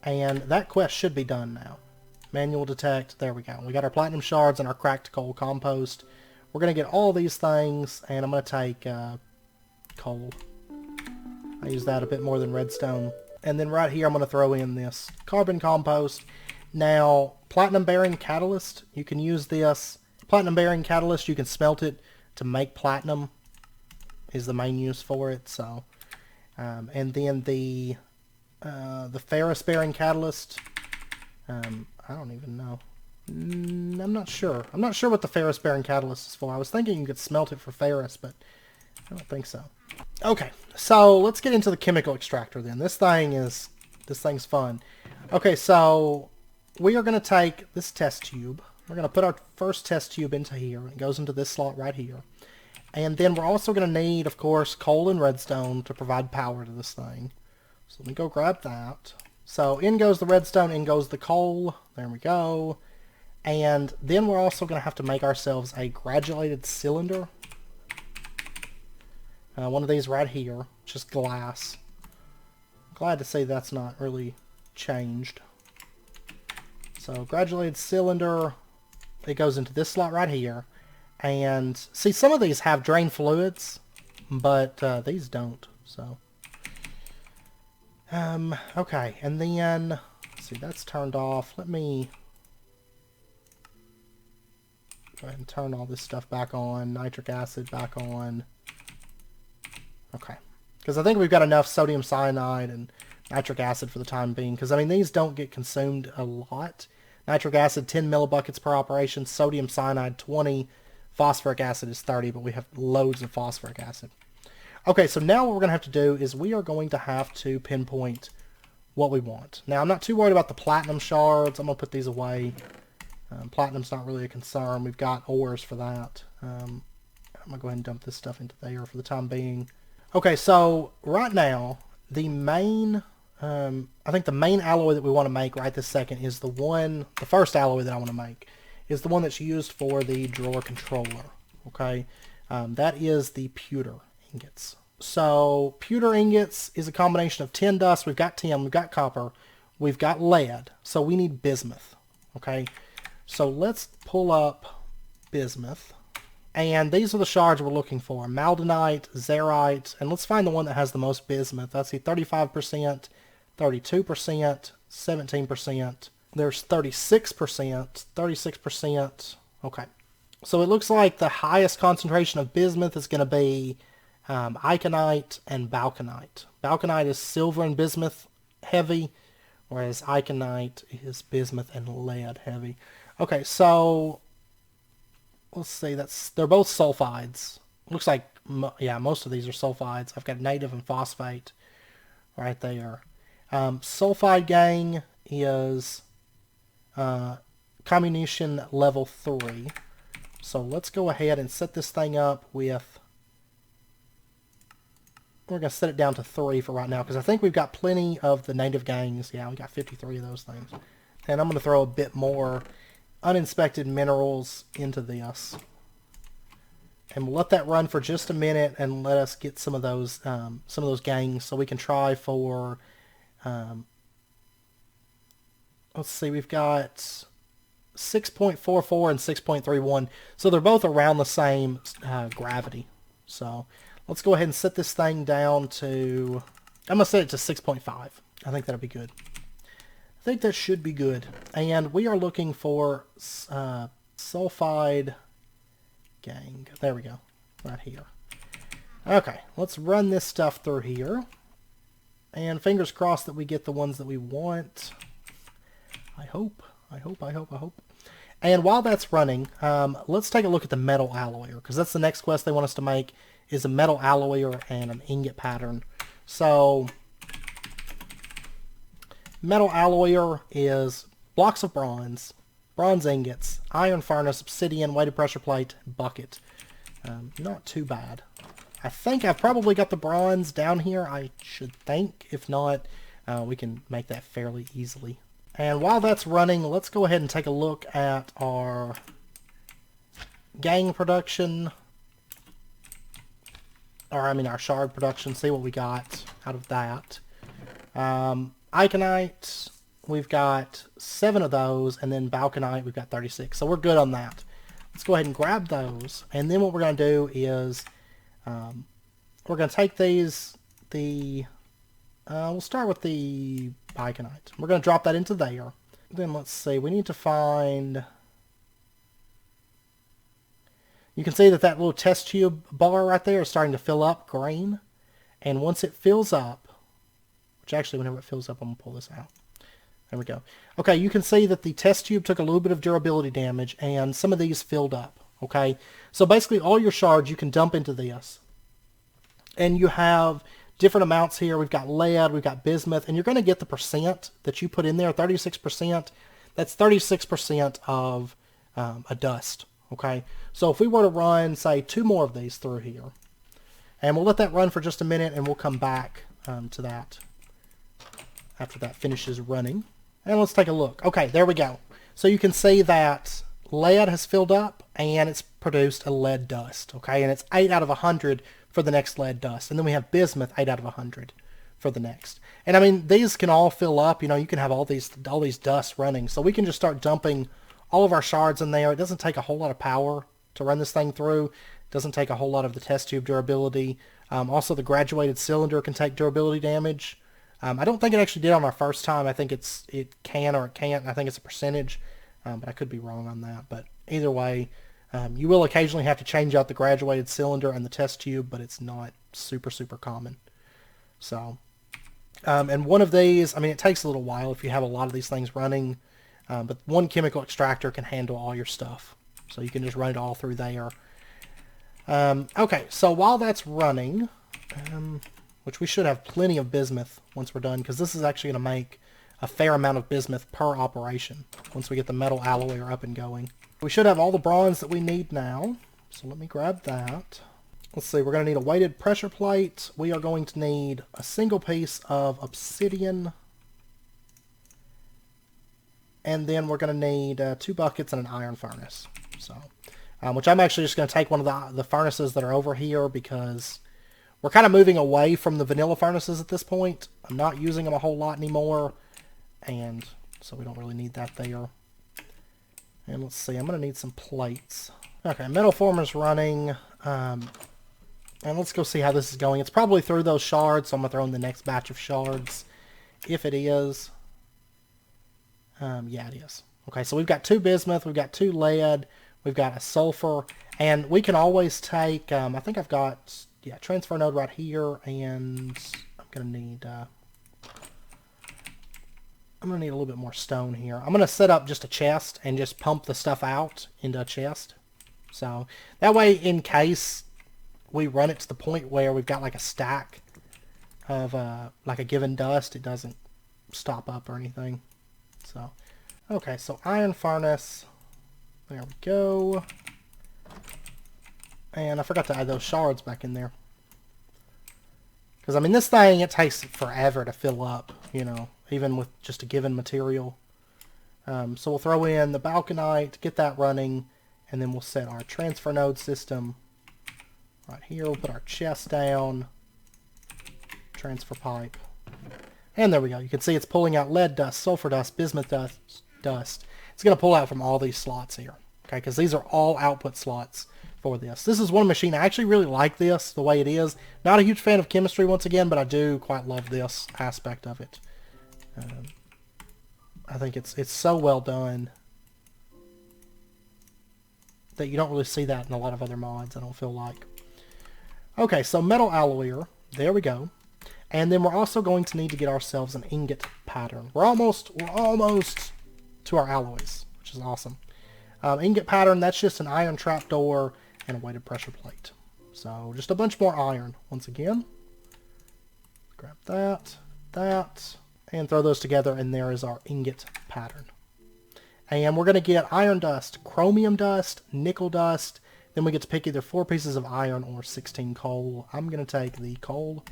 And that quest should be done now. Manual detect. There we go. We got our platinum shards and our cracked coal compost. We're going to get all these things, and I'm going to take coal. I use that a bit more than redstone. And then right here I'm going to throw in this carbon compost. Now, platinum-bearing catalyst, you can use this. Platinum-bearing catalyst, you can smelt it to make platinum, is the main use for it. So, and then the ferrous-bearing catalyst, I don't even know. I'm not sure. I'm not sure what the ferrous-bearing catalyst is for. I was thinking you could smelt it for ferrous, but I don't think so. Okay, so let's get into the chemical extractor then. This thing's fun. Okay, so we are going to take this test tube. We're going to put our first test tube into here. It goes into this slot right here. And then we're also going to need, of course, coal and redstone to provide power to this thing. So let me go grab that. So in goes the redstone, in goes the coal. There we go. And then we're also going to have to make ourselves a granulated cylinder. One of these right here, just glass. Glad to see that's not really changed. So granulated cylinder, it goes into this slot right here. And see, some of these have drain fluids, but these don't. So Okay, and then, let's see, that's turned off. Let me go ahead and turn all this stuff back on. Nitric acid back on. Okay. Because I think we've got enough sodium cyanide and nitric acid for the time being. Because, I mean, these don't get consumed a lot. Nitric acid, 10 millibuckets per operation. Sodium cyanide, 20. Phosphoric acid is 30, but we have loads of phosphoric acid. Okay, so now what we're going to have to do is we are going to have to pinpoint what we want. Now, I'm not too worried about the platinum shards. I'm going to put these away. Platinum's not really a concern. We've got ores for that. I'm going to go ahead and dump this stuff into there for the time being. Okay, so right now, the main, I think the main alloy that we want to make right this second is the first alloy that I want to make is the one that's used for the drawer controller. Okay, that is the pewter ingots. So pewter ingots is a combination of tin dust. We've got tin, we've got copper, we've got lead. So we need bismuth. Okay, so let's pull up bismuth. And these are the shards we're looking for. Maldanite, Zerite, and let's find the one that has the most bismuth. Let's see, 35%, 32%, 17%. There's 36%, 36%. Okay. So it looks like the highest concentration of bismuth is going to be iconite and balkanite. Balkanite is silver and bismuth heavy, whereas iconite is bismuth and lead heavy. Okay, so let's see, they're both sulfides. Looks like, yeah, most of these are sulfides. I've got native and phosphate right there. Sulfide gang is comminution level 3. So let's go ahead and set this thing up with, we're going to set it down to 3 for right now, because I think we've got plenty of the native gangs. Yeah, we got 53 of those things. And I'm going to throw a bit more uninspected minerals into this. And we'll let that run for just a minute and let us get some of those gangs so we can try for, let's see, we've got 6.44 and 6.31. So they're both around the same gravity. So let's go ahead and set this thing down to, I'm going to set it to 6.5. I think that'll be good. I think that should be good. And we are looking for sulfide gang. There we go. Right here. Okay, let's run this stuff through here. And fingers crossed that we get the ones that we want. I hope. And while that's running, let's take a look at the metal alloyer, because that's the next quest they want us to make, is a metal alloyer and an ingot pattern. So metal alloyer is blocks of bronze, bronze ingots, iron furnace, obsidian, weighted pressure plate, bucket. Not too bad. I think I've probably got the bronze down here, I should think. If not, we can make that fairly easily. And while that's running, let's go ahead and take a look at our gang production. Or, I mean, our shard production. See what we got out of that. Iconite, we've got 7 of those. And then balkanite, we've got 36. So we're good on that. Let's go ahead and grab those. And then what we're going to do is we're going to take these, we'll start with the iconite. We're going to drop that into there. Then let's see, we need to find, you can see that that little test tube bar right there is starting to fill up green. And once it fills up, which actually whenever it fills up, I'm going to pull this out. There we go. Okay, you can see that the test tube took a little bit of durability damage and some of these filled up. Okay, so basically all your shards you can dump into this. And you have different amounts here. We've got lead, we've got bismuth, and you're going to get the percent that you put in there, 36%. That's 36% of a dust. Okay, so if we were to run, say, 2 more of these through here, and we'll let that run for just a minute, and we'll come back to that after that finishes running. And let's take a look. Okay, there we go. So you can see that lead has filled up, and it's produced a lead dust. Okay, and it's 8 out of 100 for the next lead dust. And then we have bismuth, 8 out of 100 for the next. And I mean, these can all fill up. You know, you can have all these dusts running. So we can just start dumping all of our shards in there. It doesn't take a whole lot of power to run this thing through. It doesn't take a whole lot of the test tube durability. Also, the graduated cylinder can take durability damage. I don't think it actually did on our first time. I think it can or it can't. I think it's a percentage, but I could be wrong on that. But either way, you will occasionally have to change out the graduated cylinder and the test tube, but it's not super, super common. So, and one of these, I mean, it takes a little while if you have a lot of these things running, but one chemical extractor can handle all your stuff. So you can just run it all through there. Okay, so while that's running, which we should have plenty of bismuth once we're done, because this is actually going to make a fair amount of bismuth per operation once we get the metal alloyer up and going. We should have all the bronze that we need now, so let me grab that. Let's see, we're going to need a weighted pressure plate. We are going to need a single piece of obsidian, and then we're going to need 2 buckets and an iron furnace. So, which I'm actually just going to take one of the furnaces that are over here, because we're kind of moving away from the vanilla furnaces at this point. I'm not using them a whole lot anymore, and so we don't really need that there. And let's see, I'm going to need some plates. Okay, metal former's running, and let's go see how this is going. It's probably through those shards, so I'm going to throw in the next batch of shards. If it is, yeah, it is. Okay, so we've got 2 bismuth, we've got 2 lead, we've got a sulfur, and we can always take, I think I've got, yeah, transfer node right here, and I'm going to need, a little bit more stone here. I'm going to set up just a chest and just pump the stuff out into a chest. So that way, in case we run it to the point where we've got like a stack of like a given dust, it doesn't stop up or anything. So, okay, so iron furnace. There we go. And I forgot to add those shards back in there. Because, I mean, this thing, it takes forever to fill up, you know, even with just a given material. So we'll throw in the balconite, get that running, and then we'll set our transfer node system right here. We'll put our chest down, transfer pipe, and there we go. You can see it's pulling out lead dust, sulfur dust, bismuth dust. It's going to pull out from all these slots here, okay, because these are all output slots for this. This is one machine. I actually really like this the way it is. Not a huge fan of chemistry once again, but I do quite love this aspect of it. I think it's so well done that you don't really see that in a lot of other mods, I don't feel like. Okay, so metal alloyer. There we go. And then we're also going to need to get ourselves an ingot pattern. We're almost to our alloys, which is awesome. Ingot pattern, that's just an iron trapdoor and a weighted pressure plate. So just a bunch more iron once again. Grab that, and throw those together, and there is our ingot pattern. And we're going to get iron dust, chromium dust, nickel dust. Then we get to pick either 4 pieces of iron or 16 coal. I'm going to take the coal.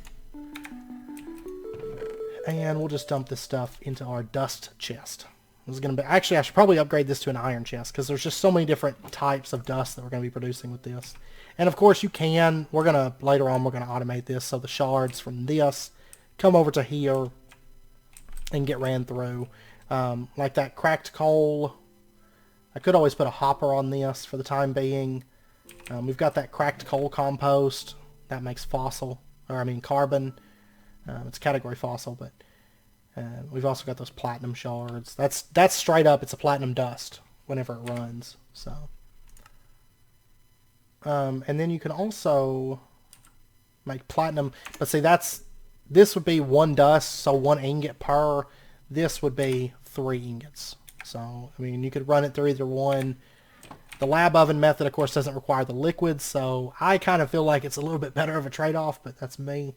And we'll just dump this stuff into our dust chest. This is going to be, actually, I should probably upgrade this to an iron chest, because there's just so many different types of dust that we're going to be producing with this. And of course you can, later on we're going to automate this, so the shards from this come over to here and get ran through. Like that cracked coal, I could always put a hopper on this for the time being. We've got that cracked coal compost, that makes carbon. It's category fossil, but we've also got those platinum shards. That's straight up, it's a platinum dust whenever it runs. So, and then you can also make platinum, but see, this would be 1 dust, so 1 ingot per. This would be 3 ingots. So, I mean, you could run it through either one. The lab oven method, of course, doesn't require the liquids, so I kind of feel like it's a little bit better of a trade-off, but that's me.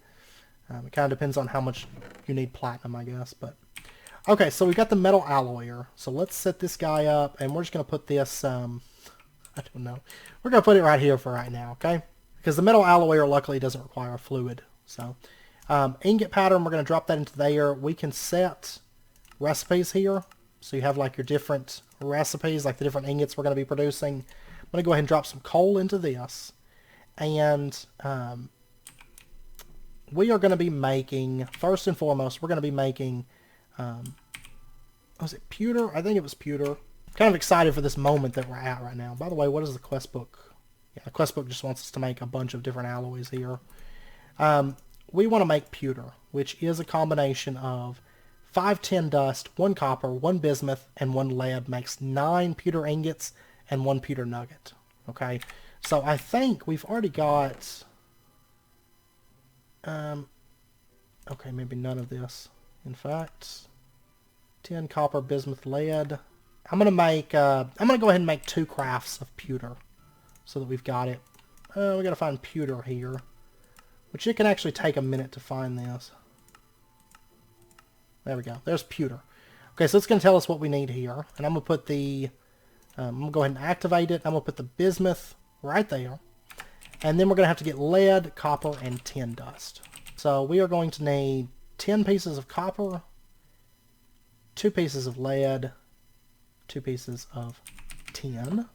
It kind of depends on how much you need platinum, I guess. But okay, so we got the metal alloyer. So let's set this guy up, and we're just going to put this, I don't know. We're going to put it right here for right now, okay? Because the metal alloyer, luckily, doesn't require a fluid. So, ingot pattern, we're going to drop that into there. We can set recipes here. So you have like your different recipes, like the different ingots we're going to be producing. I'm going to go ahead and drop some coal into this. And we are going to be making, first and foremost, we're going to be making, was it pewter? I think it was pewter. Kind of excited for this moment that we're at right now. By the way, what is the quest book? Yeah, the quest book just wants us to make a bunch of different alloys here. We want to make pewter. which is a combination of 5 tin dust, 1 copper, 1 bismuth, and 1 lead, makes 9 pewter ingots and 1 pewter nugget. Okay, so I think we've already got... okay, maybe none of this. In fact, tin, copper, bismuth, lead. I'm gonna go ahead and make 2 crafts of pewter, so that we've got it. We gotta find pewter here, which it can actually take a minute to find this. There we go. There's pewter. Okay, so it's gonna tell us what we need here, and I'm gonna put the. I'm gonna go ahead and activate it. I'm gonna put the bismuth right there, and then we're gonna have to get lead, copper, and tin dust. So we are going to need 10 pieces of copper, 2 pieces of lead, 2 pieces of tin.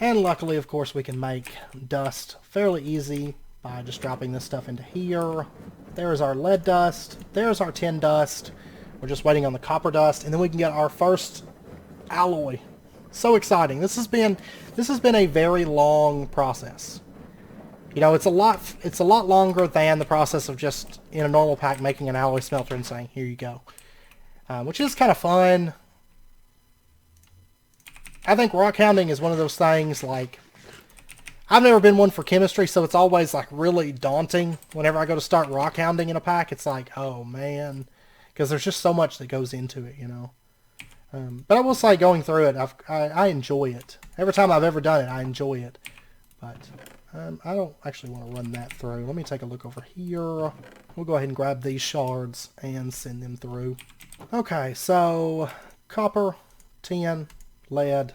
And luckily, of course, we can make dust fairly easy by just dropping this stuff into here. There's our lead dust. There's our tin dust. We're just waiting on the copper dust, and then we can get our first alloy. So exciting. This has been a very long process. You know, it's a lot longer than the process of just in a normal pack making an alloy smelter and saying, here you go. Which is kind of fun. I think rockhounding is one of those things, like, I've never been one for chemistry, so it's always like really daunting whenever I go to start rockhounding in a pack. It's like, oh man, because there's just so much that goes into it, you know. But I will say, going through it, I enjoy it. Every time I've ever done it, I enjoy it. But I don't actually want to run that through. Let me take a look over here. We'll go ahead and grab these shards and send them through. Okay, so copper, tin, lead.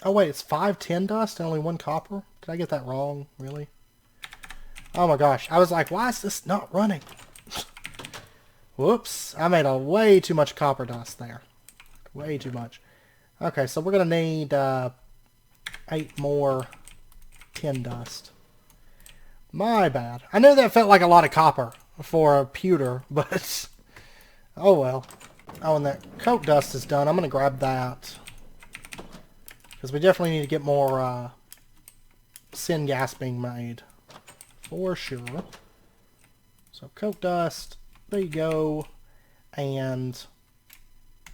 Oh wait, it's 5 tin dust and only 1 copper? Did I get that wrong? Really? Oh my gosh. I was like, why is this not running? Whoops. I made way too much copper dust there. Way too much. Okay, so we're going to need 8 more tin dust. My bad. I knew that felt like a lot of copper for a pewter, but oh well. Oh, and that coke dust is done. I'm going to grab that, because we definitely need to get more syngas being made. For sure. So coke dust, there you go. And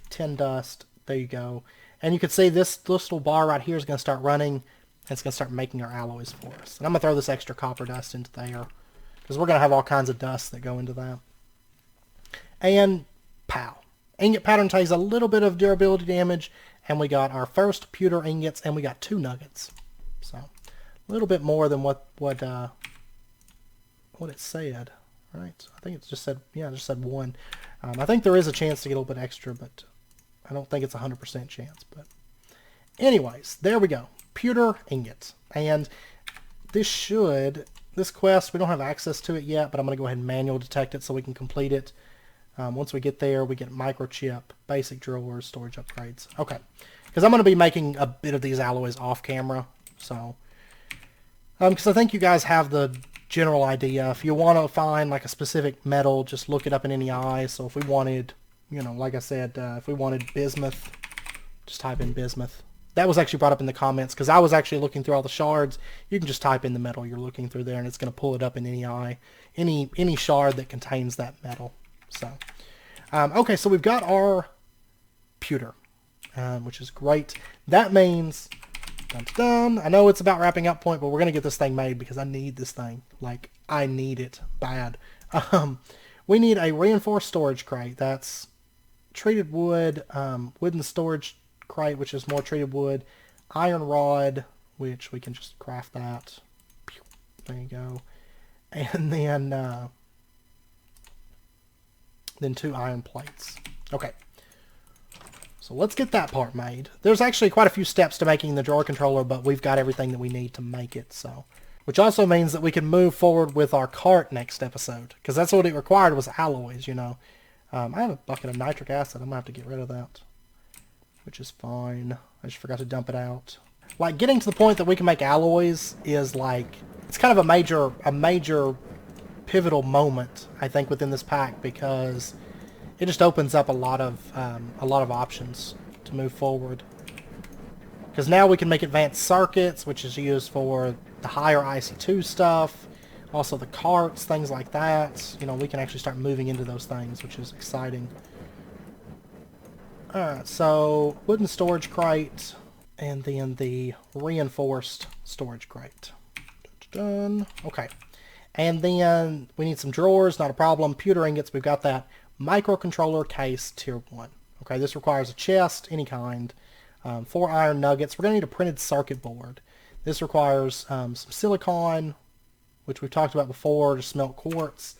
tin dust, there you go. And you can see this little bar right here is going to start running, and it's going to start making our alloys for us. And I'm going to throw this extra copper dust into there, because we're going to have all kinds of dust that go into that. And pow. Ingot pattern takes a little bit of durability damage, and we got our first pewter ingots, and we got 2 nuggets. So a little bit more than what it said, right? I think it just said, yeah, it just said 1. I think there is a chance to get a little bit extra, but I don't think it's a 100% chance. But anyways, there we go. Pewter ingots. And this quest, we don't have access to it yet, but I'm going to go ahead and manual detect it so we can complete it. Once we get there, we get microchip, basic drawers, storage upgrades. Okay. Because I'm going to be making a bit of these alloys off camera. So, because I think you guys have the general idea. If you want to find like a specific metal, just look it up in NEI. So if we wanted, you know, like I said, if we wanted bismuth, just type in bismuth. That was actually brought up in the comments, because I was actually looking through all the shards. You can just type in the metal you're looking through there, and it's going to pull it up in NEI. Any shard that contains that metal. So, okay, so we've got our pewter, which is great. That means, dun, dun, dun, I know it's about wrapping up point, but we're going to get this thing made, because I need this thing. Like, I need it bad. We need a reinforced storage crate. That's treated wood, wooden storage crate, which is more treated wood, iron rod, which we can just craft that. There you go. And then 2 iron plates. Okay. So let's get that part made. There's actually quite a few steps to making the drawer controller, but we've got everything that we need to make it, so. Which also means that we can move forward with our cart next episode, because that's what it required, was alloys, you know. I have a bucket of nitric acid. I'm going to have to get rid of that, which is fine. I just forgot to dump it out. Like, getting to the point that we can make alloys is like, it's kind of a major pivotal moment, I think, within this pack, because it just opens up a lot of options to move forward. Because now we can make advanced circuits, which is used for the higher IC2 stuff. Also the carts, things like that. You know, we can actually start moving into those things, which is exciting. Alright, so wooden storage crate, and then the reinforced storage crate. Done. Okay. And then we need some drawers, not a problem. Pewter ingots, we've got that. Microcontroller case, tier 1. Okay, this requires a chest, any kind. 4 iron nuggets. We're going to need a printed circuit board. This requires some silicon, which we've talked about before, to smelt quartz.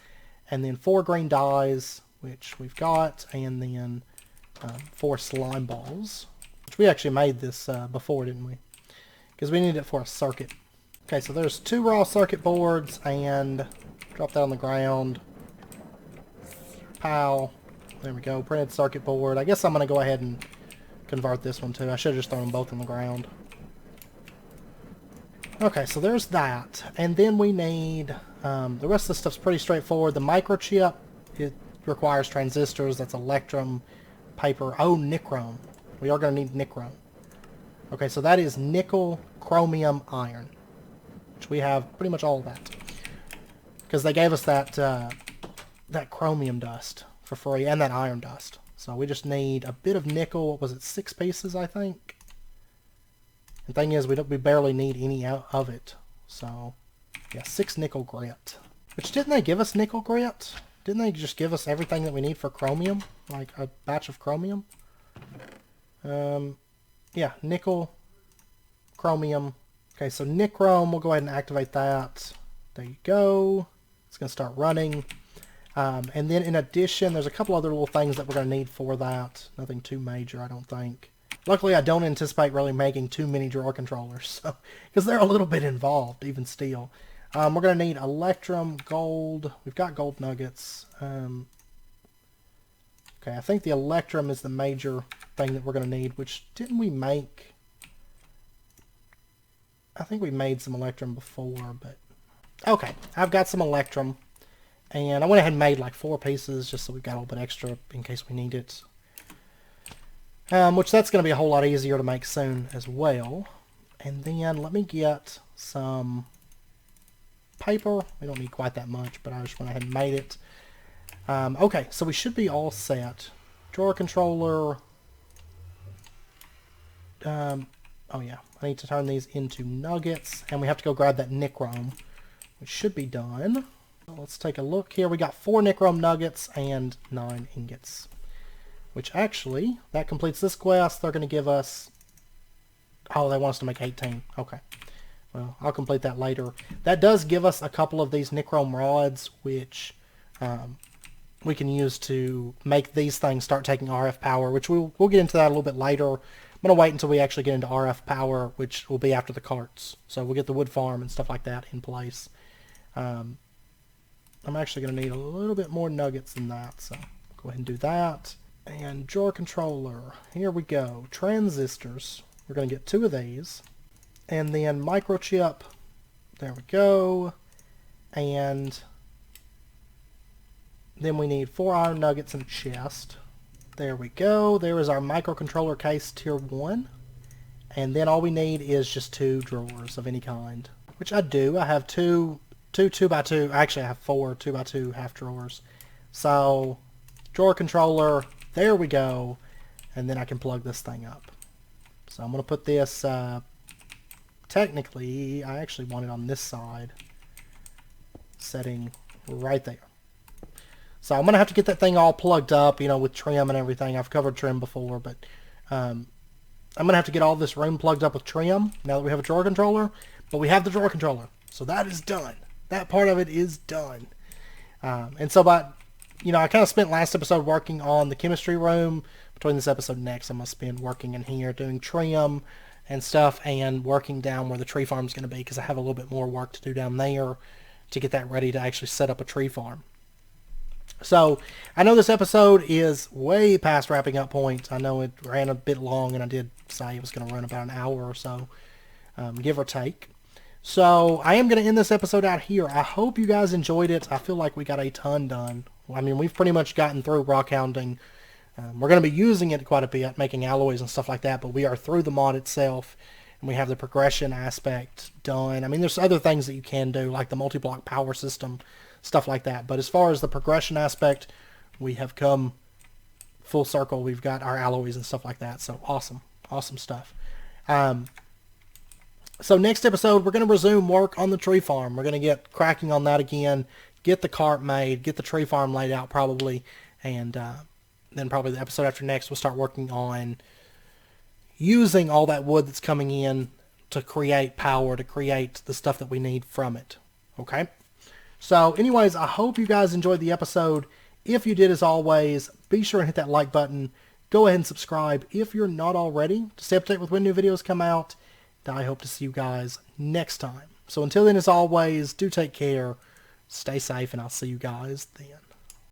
And then 4 green dyes, which we've got. And then 4 slime balls, which we actually made this before, didn't we? Because we need it for a circuit. Okay, so there's 2 raw circuit boards, and drop that on the ground. Pow. There we go, printed circuit board. I guess I'm going to go ahead and convert this one too. I should have just thrown them both on the ground. Okay, so there's that. And then we need, the rest of the stuff's pretty straightforward. The microchip, it requires transistors. That's electrum, paper. Oh, nichrome. We are going to need nichrome. Okay, so that is nickel, chromium, iron. Which we have pretty much all of that. Because they gave us that, that chromium dust for free, and that iron dust. So we just need a bit of nickel. What was it, 6 pieces, I think? The thing is, we barely need any out of it. So, yeah, 6 nickel grit. Which, didn't they give us nickel grit? Didn't they just give us everything that we need for chromium? Like a batch of chromium? Yeah, nickel, chromium. Okay, so nichrome, we'll go ahead and activate that. There you go. It's going to start running. And then in addition, there's a couple other little things that we're going to need for that. Nothing too major, I don't think. Luckily, I don't anticipate really making too many drawer controllers, so, because they're a little bit involved, even still. We're going to need electrum, gold. We've got gold nuggets. Okay, I think the electrum is the major thing that we're going to need, which didn't we make? I think we made some electrum before, but... Okay, I've got some electrum. And I went ahead and made like 4 pieces just so we've got a little bit extra in case we need it. Which that's going to be a whole lot easier to make soon as well. And then let me get some paper. We don't need quite that much, but I just went ahead and made it. Okay, so we should be all set. Drawer controller. Oh yeah, I need to turn these into nuggets. And we have to go grab that nichrome, which should be done. Let's take a look here. We got 4 nichrome nuggets and 9 ingots. Which actually, that completes this quest. They're going to give us... Oh, they want us to make 18. Okay. Well, I'll complete that later. That does give us a couple of these nichrome rods, which we can use to make these things start taking RF power, which we'll get into that a little bit later. I'm going to wait until we actually get into RF power, which will be after the carts. So we'll get the wood farm and stuff like that in place. I'm actually going to need a little bit more nuggets than that, so go ahead and do that. And drawer controller, here we go. Transistors, we're going to get 2 of these. And then microchip, there we go. And then we need 4 iron nuggets and a chest. There we go. There is our microcontroller case tier 1. And then all we need is just 2 drawers of any kind. Which I do. I have 2 2x2. Actually, I have 4 2x2 half drawers. So, drawer controller. There we go. And then I can plug this thing up. So I'm going to put this... technically, I actually want it on this side. Setting right there. So I'm going to have to get that thing all plugged up, you know, with trim and everything. I've covered trim before, but I'm going to have to get all this room plugged up with trim now that we have a drawer controller. But we have the drawer controller, so that is done. That part of it is done. And so you know, I kind of spent last episode working on the chemistry room. Between this episode and next, I'm going to spend working in here doing trim and stuff and working down where the tree farm is going to be because I have a little bit more work to do down there to get that ready to actually set up a tree farm. So, I know this episode is way past wrapping up point. I know it ran a bit long, and I did say it was going to run about an hour or so, give or take. So, I am going to end this episode out here. I hope you guys enjoyed it. I feel like we got a ton done. I mean, we've pretty much gotten through rockhounding. We're going to be using it quite a bit, making alloys and stuff like that, but we are through the mod itself. and we have the progression aspect done. I mean, there's other things that you can do, like the multi-block power system, stuff like that. But as far as the progression aspect, we have come full circle. We've got our alloys and stuff like that. So awesome. Awesome stuff. So next episode, we're going to resume work on the tree farm. We're going to get cracking on that again, get the cart made, get the tree farm laid out probably, and then probably the episode after next, we'll start working on using all that wood that's coming in to create power, to create the stuff that we need from it. Okay? So anyways, I hope you guys enjoyed the episode. If you did, as always, be sure and hit that like button. Go ahead and subscribe if you're not already to stay up to date with when new videos come out. And I hope to see you guys next time. So until then, as always, do take care, stay safe, and I'll see you guys then.